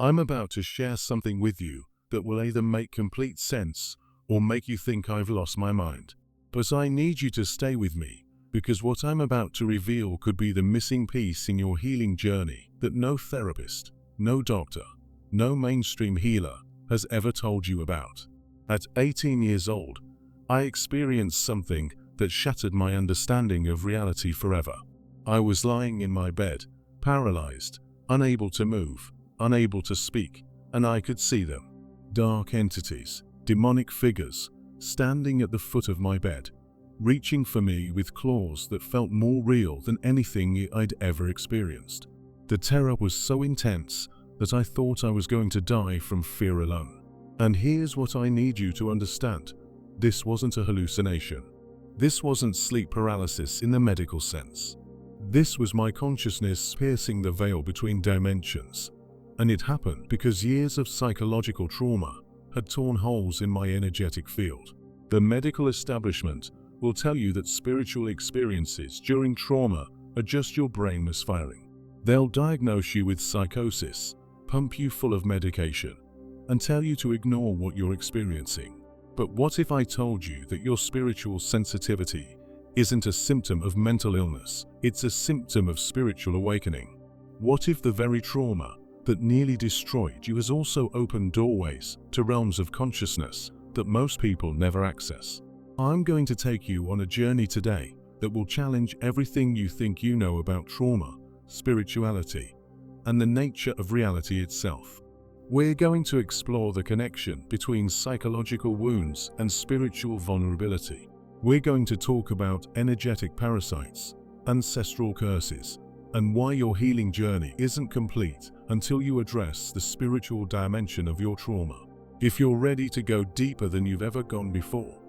I'm about to share something with you that will either make complete sense or make you think I've lost my mind. But I need you to stay with me, because what I'm about to reveal could be the missing piece in your healing journey that no therapist, no doctor, no mainstream healer has ever told you about. At 18 years old, I experienced something that shattered my understanding of reality forever. I was lying in my bed, paralyzed, unable to move, unable to speak, and I could see them. Dark entities, demonic figures, standing at the foot of my bed, reaching for me with claws that felt more real than anything I'd ever experienced. The terror was so intense that I thought I was going to die from fear alone. And here's what I need you to understand. This wasn't a hallucination. This wasn't sleep paralysis in the medical sense. This was my consciousness piercing the veil between dimensions. And it happened because years of psychological trauma had torn holes in my energetic field. The medical establishment will tell you that spiritual experiences during trauma are just your brain misfiring. They'll diagnose you with psychosis, pump you full of medication, and tell you to ignore what you're experiencing. But what if I told you that your spiritual sensitivity isn't a symptom of mental illness, it's a symptom of spiritual awakening? What if the very trauma that nearly destroyed you has also opened doorways to realms of consciousness that most people never access? I'm going to take you on a journey today that will challenge everything you think you know about trauma, spirituality, and the nature of reality itself. We're going to explore the connection between psychological wounds and spiritual vulnerability. We're going to talk about energetic parasites, ancestral curses, and why your healing journey isn't complete until you address the spiritual dimension of your trauma. If you're ready to go deeper than you've ever gone before,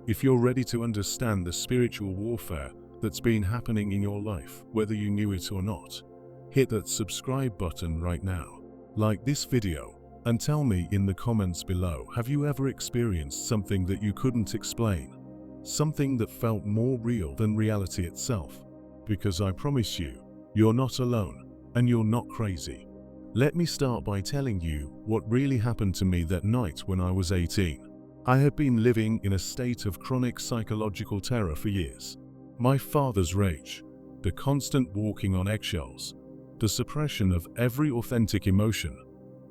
if you're ready to understand the spiritual warfare that's been happening in your life, whether you knew it or not, hit that subscribe button right now. Like this video, and tell me in the comments below, have you ever experienced something that you couldn't explain? Something that felt more real than reality itself? Because I promise you, you're not alone, and you're not crazy. Let me start by telling you what really happened to me that night when I was 18. I had been living in a state of chronic psychological terror for years. My father's rage, the constant walking on eggshells, the suppression of every authentic emotion,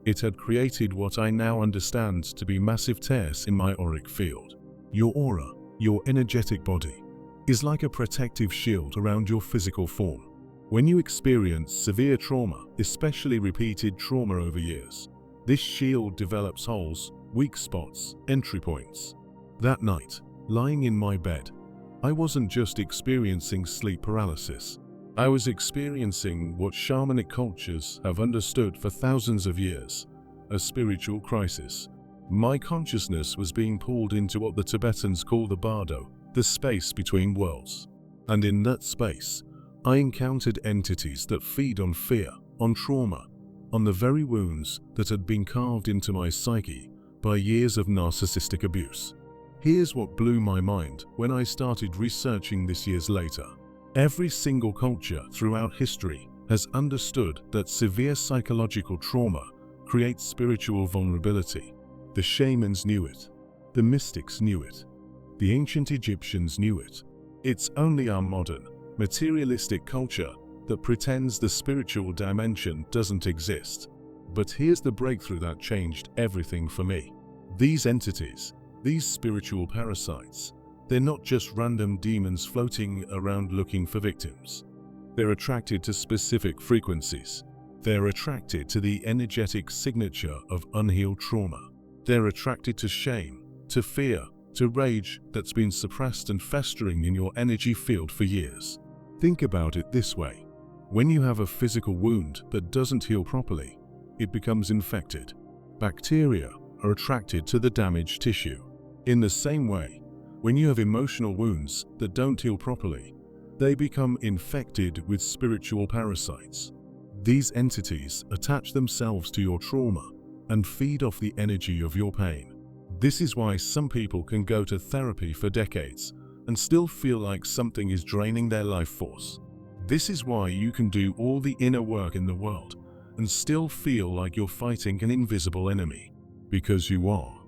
it had created what I now understand to be massive tears in my auric field. Your aura, your energetic body, is like a protective shield around your physical form. When you experience severe trauma, especially repeated trauma over years, this shield develops holes, weak spots, entry points. That night, lying in my bed, I wasn't just experiencing sleep paralysis. I was experiencing what shamanic cultures have understood for thousands of years, a spiritual crisis. My consciousness was being pulled into what the Tibetans call the bardo, the space between worlds. And in that space, I encountered entities that feed on fear, on trauma, on the very wounds that had been carved into my psyche by years of narcissistic abuse. Here's what blew my mind when I started researching this years later. Every single culture throughout history has understood that severe psychological trauma creates spiritual vulnerability. The shamans knew it. The mystics knew it. The ancient Egyptians knew it. It's only our modern, materialistic culture that pretends the spiritual dimension doesn't exist. But here's the breakthrough that changed everything for me. These entities, these spiritual parasites, they're not just random demons floating around looking for victims. They're attracted to specific frequencies. They're attracted to the energetic signature of unhealed trauma. They're attracted to shame, to fear, to rage that's been suppressed and festering in your energy field for years. Think about it this way. When you have a physical wound that doesn't heal properly, it becomes infected. Bacteria are attracted to the damaged tissue. In the same way, when you have emotional wounds that don't heal properly, they become infected with spiritual parasites. These entities attach themselves to your trauma and feed off the energy of your pain. This is why some people can go to therapy for decades and still feel like something is draining their life force. This is why you can do all the inner work in the world and still feel like you're fighting an invisible enemy. Because you are.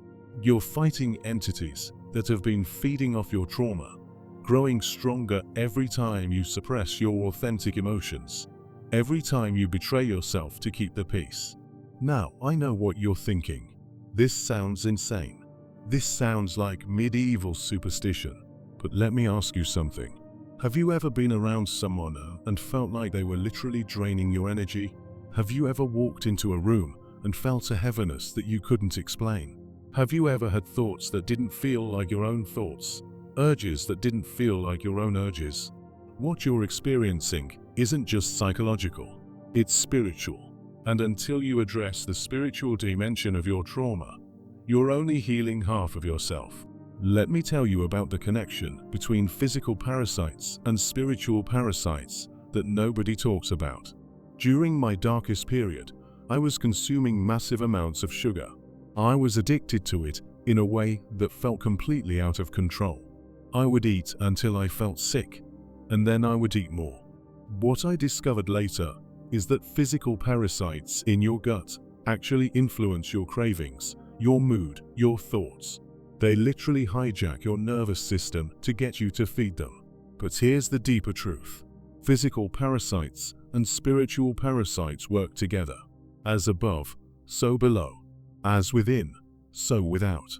You're fighting entities that have been feeding off your trauma, growing stronger every time you suppress your authentic emotions, every time you betray yourself to keep the peace. Now, I know what you're thinking. This sounds insane. This sounds like medieval superstition. But let me ask you something. Have you ever been around someone and felt like they were literally draining your energy? Have you ever walked into a room and felt a heaviness that you couldn't explain? Have you ever had thoughts that didn't feel like your own thoughts? Urges that didn't feel like your own urges? What you're experiencing isn't just psychological, it's spiritual. And until you address the spiritual dimension of your trauma, you're only healing half of yourself. Let me tell you about the connection between physical parasites and spiritual parasites that nobody talks about. During my darkest period, I was consuming massive amounts of sugar. I was addicted to it in a way that felt completely out of control. I would eat until I felt sick, and then I would eat more. What I discovered later is that physical parasites in your gut actually influence your cravings, your mood, your thoughts. They literally hijack your nervous system to get you to feed them. But here's the deeper truth. Physical parasites and spiritual parasites work together. As above, so below. As within, so without.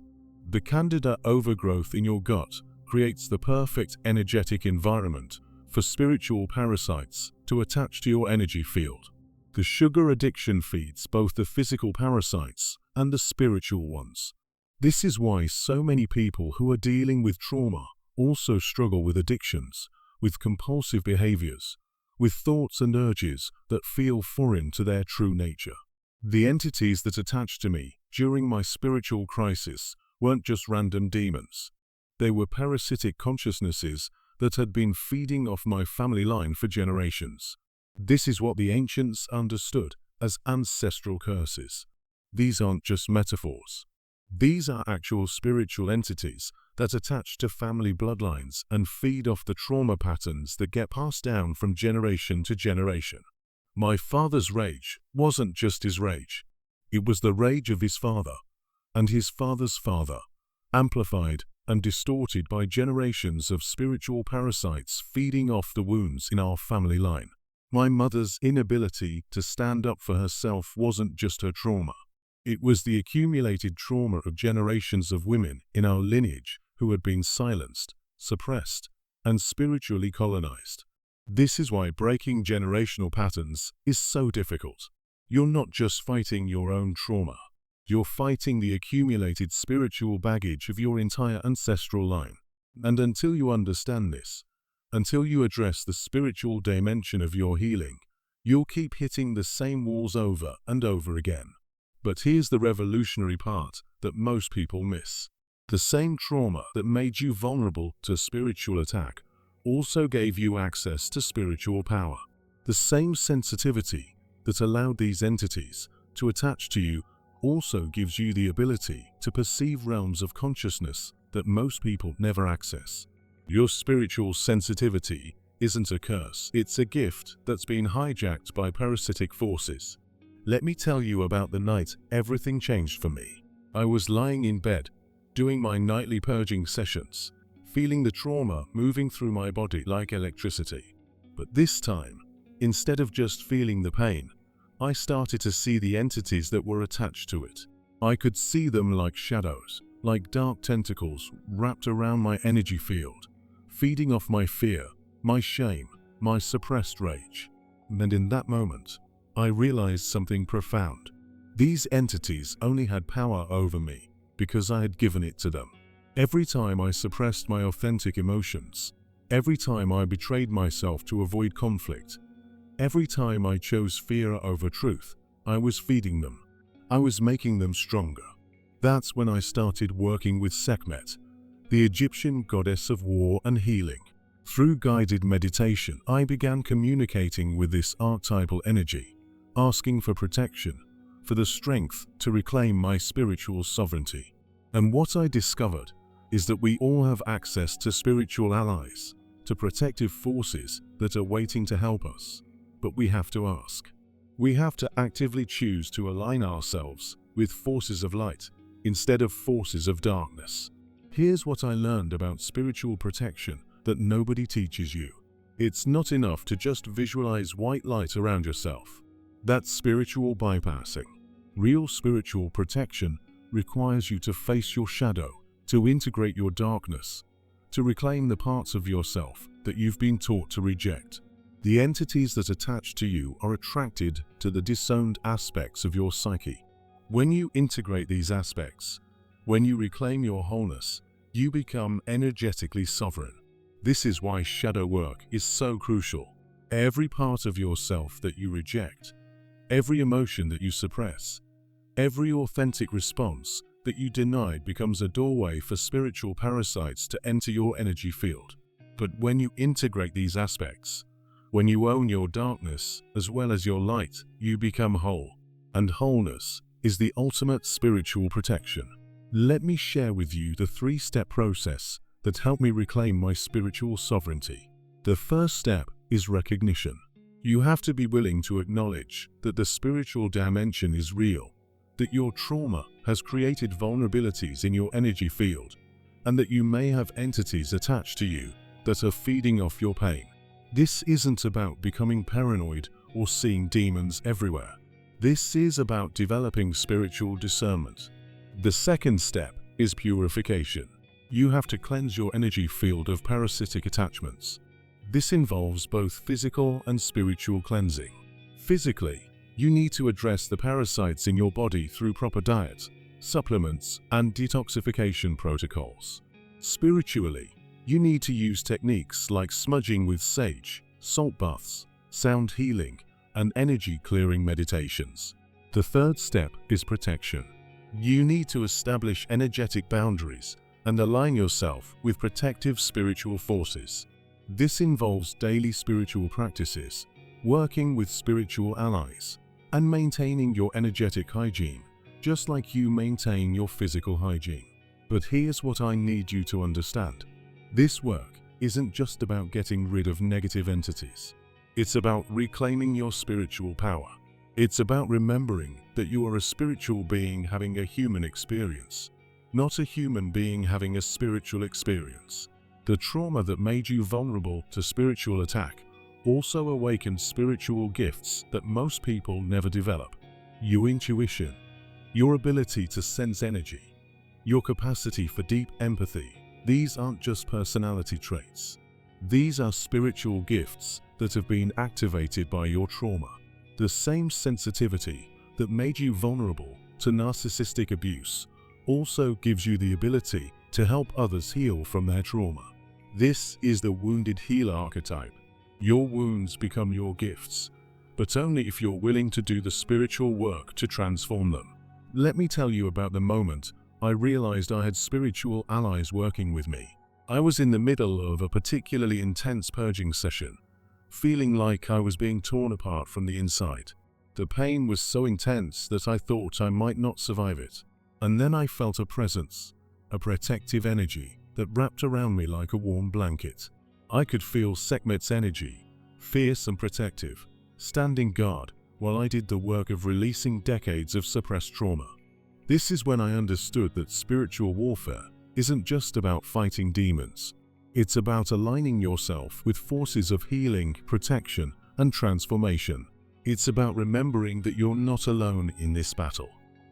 The candida overgrowth in your gut creates the perfect energetic environment for spiritual parasites to attach to your energy field. The sugar addiction feeds both the physical parasites and the spiritual ones. This is why so many people who are dealing with trauma also struggle with addictions, with compulsive behaviors, with thoughts and urges that feel foreign to their true nature. The entities that attached to me during my spiritual crisis weren't just random demons. They were parasitic consciousnesses that had been feeding off my family line for generations. This is what the ancients understood as ancestral curses. These aren't just metaphors. These are actual spiritual entities that attach to family bloodlines and feed off the trauma patterns that get passed down from generation to generation. My father's rage wasn't just his rage. It was the rage of his father, and his father's father, amplified and distorted by generations of spiritual parasites feeding off the wounds in our family line. My mother's inability to stand up for herself wasn't just her trauma. It was the accumulated trauma of generations of women in our lineage who had been silenced, suppressed, and spiritually colonized. This is why breaking generational patterns is so difficult. You're not just fighting your own trauma. You're fighting the accumulated spiritual baggage of your entire ancestral line. And until you understand this, until you address the spiritual dimension of your healing, you'll keep hitting the same walls over and over again. But here's the revolutionary part that most people miss. The same trauma that made you vulnerable to spiritual attack also gave you access to spiritual power. The same sensitivity that allowed these entities to attach to you also gives you the ability to perceive realms of consciousness that most people never access. Your spiritual sensitivity isn't a curse, it's a gift that's been hijacked by parasitic forces. Let me tell you about the night everything changed for me. I was lying in bed, doing my nightly purging sessions, feeling the trauma moving through my body like electricity. But this time, instead of just feeling the pain, I started to see the entities that were attached to it. I could see them like shadows, like dark tentacles wrapped around my energy field, feeding off my fear, my shame, my suppressed rage. And in that moment, I realized something profound. These entities only had power over me because I had given it to them. Every time I suppressed my authentic emotions, every time I betrayed myself to avoid conflict, every time I chose fear over truth, I was feeding them. I was making them stronger. That's when I started working with Sekhmet, the Egyptian goddess of war and healing. Through guided meditation, I began communicating with this archetypal energy, asking for protection, for the strength to reclaim my spiritual sovereignty. And what I discovered is that we all have access to spiritual allies, to protective forces that are waiting to help us. But we have to ask. We have to actively choose to align ourselves with forces of light instead of forces of darkness. Here's what I learned about spiritual protection that nobody teaches you. It's not enough to just visualize white light around yourself. That's spiritual bypassing. Real spiritual protection requires you to face your shadow, to integrate your darkness, to reclaim the parts of yourself that you've been taught to reject. The entities that attach to you are attracted to the disowned aspects of your psyche. When you integrate these aspects, when you reclaim your wholeness, you become energetically sovereign. This is why shadow work is so crucial. Every part of yourself that you reject, every emotion that you suppress, every authentic response that you denied becomes a doorway for spiritual parasites to enter your energy field. But when you integrate these aspects, when you own your darkness as well as your light, you become whole. And wholeness is the ultimate spiritual protection. Let me share with you the 3-step process that helped me reclaim my spiritual sovereignty. The first step is recognition. You have to be willing to acknowledge that the spiritual dimension is real, that your trauma has created vulnerabilities in your energy field, and that you may have entities attached to you that are feeding off your pain. This isn't about becoming paranoid or seeing demons everywhere. This is about developing spiritual discernment. The second step is purification. You have to cleanse your energy field of parasitic attachments. This involves both physical and spiritual cleansing. Physically, you need to address the parasites in your body through proper diet, supplements, and detoxification protocols. Spiritually, you need to use techniques like smudging with sage, salt baths, sound healing, and energy clearing meditations. The third step is protection. You need to establish energetic boundaries and align yourself with protective spiritual forces. This involves daily spiritual practices, working with spiritual allies, and maintaining your energetic hygiene, just like you maintain your physical hygiene. But here's what I need you to understand. This work isn't just about getting rid of negative entities. It's about reclaiming your spiritual power. It's about remembering that you are a spiritual being having a human experience, not a human being having a spiritual experience. The trauma that made you vulnerable to spiritual attack also awakened spiritual gifts that most people never develop. Your intuition, your ability to sense energy, your capacity for deep empathy. These aren't just personality traits. These are spiritual gifts that have been activated by your trauma. The same sensitivity that made you vulnerable to narcissistic abuse also gives you the ability to help others heal from their trauma. This is the wounded healer archetype. Your wounds become your gifts, but only if you're willing to do the spiritual work to transform them. Let me tell you about the moment I realized I had spiritual allies working with me. I was in the middle of a particularly intense purging session, feeling like I was being torn apart from the inside. The pain was so intense that I thought I might not survive it. And then I felt a presence, a protective energy that wrapped around me like a warm blanket. I could feel Sekhmet's energy, fierce and protective, standing guard while I did the work of releasing decades of suppressed trauma. This is when I understood that spiritual warfare isn't just about fighting demons. It's about aligning yourself with forces of healing, protection, and transformation. It's about remembering that you're not alone in this battle.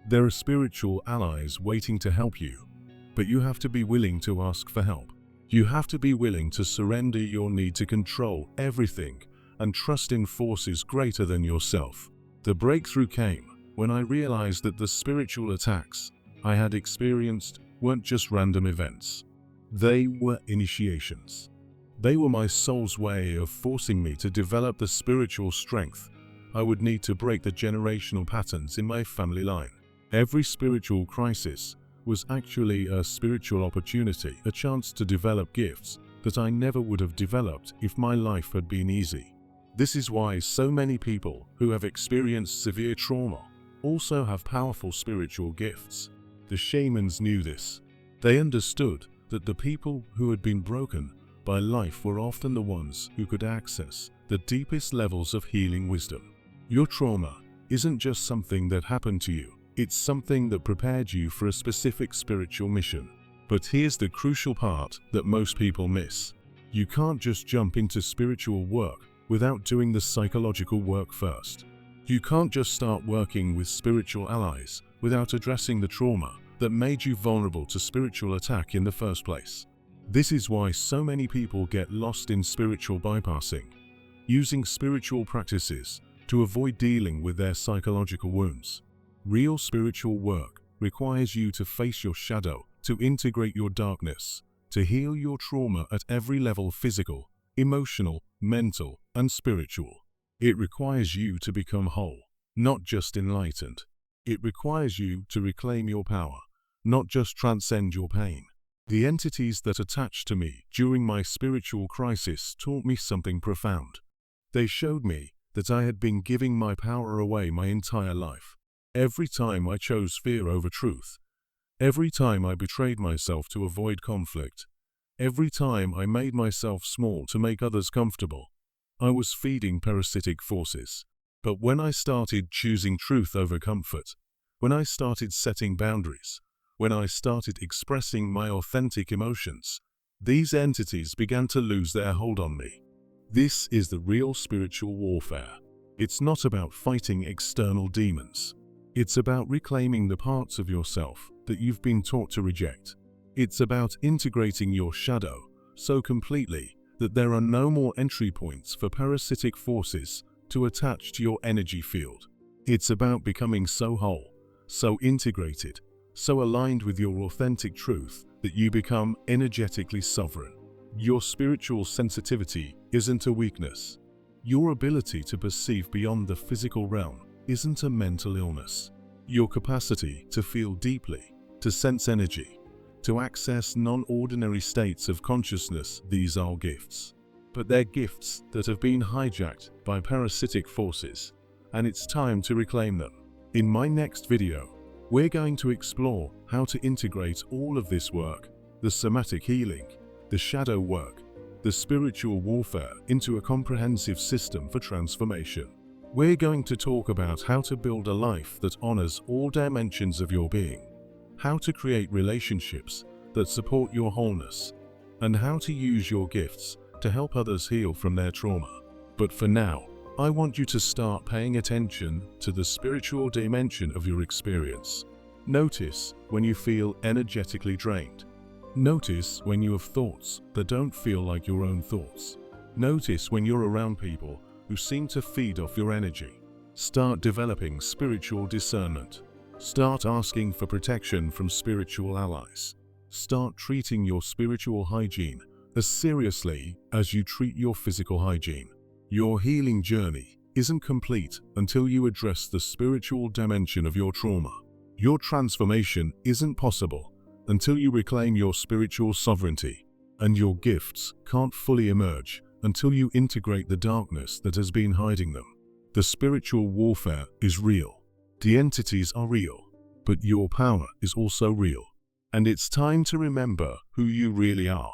There are spiritual allies waiting to help you, but you have to be willing to ask for help. You have to be willing to surrender your need to control everything and trust in forces greater than yourself. The breakthrough came when I realized that the spiritual attacks I had experienced weren't just random events. They were initiations. They were my soul's way of forcing me to develop the spiritual strength I would need to break the generational patterns in my family line. Every spiritual crisis was actually a spiritual opportunity, a chance to develop gifts that I never would have developed if my life had been easy. This is why so many people who have experienced severe trauma also have powerful spiritual gifts. The shamans knew this. They understood that the people who had been broken by life were often the ones who could access the deepest levels of healing wisdom. Your trauma isn't just something that happened to you, it's something that prepared you for a specific spiritual mission. But here's the crucial part that most people miss. You can't just jump into spiritual work without doing the psychological work first. You can't just start working with spiritual allies without addressing the trauma that made you vulnerable to spiritual attack in the first place. This is why so many people get lost in spiritual bypassing, using spiritual practices to avoid dealing with their psychological wounds. Real spiritual work requires you to face your shadow, to integrate your darkness, to heal your trauma at every level: physical, emotional, mental, and spiritual. It requires you to become whole, not just enlightened. It requires you to reclaim your power, not just transcend your pain. The entities that attached to me during my spiritual crisis taught me something profound. They showed me that I had been giving my power away my entire life. Every time I chose fear over truth, every time I betrayed myself to avoid conflict, every time I made myself small to make others comfortable, I was feeding parasitic forces. But when I started choosing truth over comfort, when I started setting boundaries, when I started expressing my authentic emotions, these entities began to lose their hold on me. This is the real spiritual warfare. It's not about fighting external demons. It's about reclaiming the parts of yourself that you've been taught to reject. It's about integrating your shadow so completely that there are no more entry points for parasitic forces to attach to your energy field. It's about becoming so whole, so integrated, so aligned with your authentic truth that you become energetically sovereign. Your spiritual sensitivity isn't a weakness. Your ability to perceive beyond the physical realm isn't a mental illness. Your capacity to feel deeply, to sense energy, to access non-ordinary states of consciousness, these are gifts. But they're gifts that have been hijacked by parasitic forces, and it's time to reclaim them. In my next video, we're going to explore how to integrate all of this work, the somatic healing, the shadow work, the spiritual warfare, into a comprehensive system for transformation. We're going to talk about how to build a life that honors all dimensions of your being, how to create relationships that support your wholeness, and how to use your gifts to help others heal from their trauma. But for now, I want you to start paying attention to the spiritual dimension of your experience. Notice when you feel energetically drained. Notice when you have thoughts that don't feel like your own thoughts. Notice when you're around people who seem to feed off your energy. Start developing spiritual discernment. Start asking for protection from spiritual allies. Start treating your spiritual hygiene as seriously as you treat your physical hygiene. Your healing journey isn't complete until you address the spiritual dimension of your trauma. Your transformation isn't possible until you reclaim your spiritual sovereignty, and your gifts can't fully emerge until you integrate the darkness that has been hiding them. The spiritual warfare is real. The entities are real, but your power is also real. And it's time to remember who you really are.